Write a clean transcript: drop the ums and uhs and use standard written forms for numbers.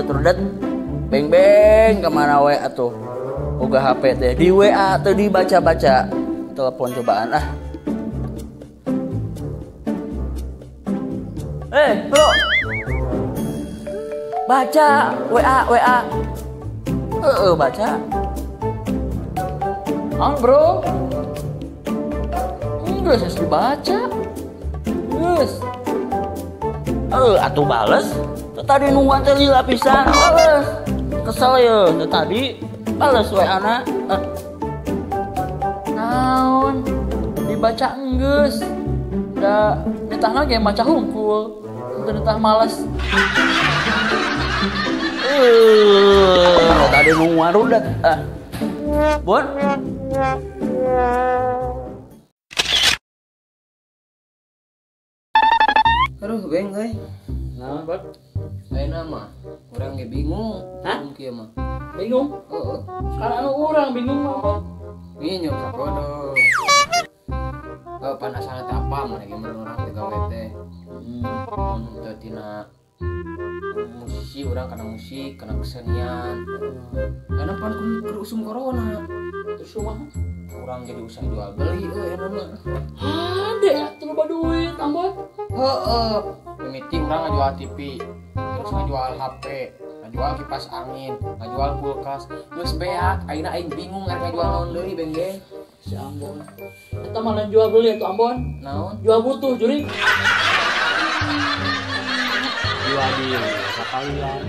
Rudet. Beng kemana we atuh? Boga HP teh di WA atau dibaca-baca. Telepon cobaan ah. Bro. Baca WA. Baca. Bro. Enggak harus dibaca. Geus. Atuh bales. Tadi nungguan tadi lapisan. Bales. Kesel ya. Tadi bales WA-na. Naon? Dibaca enggeus. Da ditahna ge maca hungkul. Teu males. Tadi nungguan rudet. Bon. Aduh, Beng, euy. Naon, Bot? Ayeuna mah urang ge bingung. Hah? Kieu mah. Bingung? Heeh. Sekarang anu urang bingung mah, Bot. Nginyo sapodo. Panasana teh apa mana ge mun urang teh gawe teh. Mun teu tina musisi urang kana musik, kana kesenian. Karena pan kudu usum corona. Terus rumah Urang jadi usaha jual beli eta mah. ade atuh loba duit, Ambon. Heeh. Mimiti urang ngajual TV, terus ngajual HP, ngajual kipas angin, ngajual kulkas. Geus beak, ayeuna aing bingung arek ngajual naon deui, Beng ge. Si Ambon. Eta mah lain jual beli atuh, Ambon. Naon? Jual butuh, jurig. Jual diri, sakalian.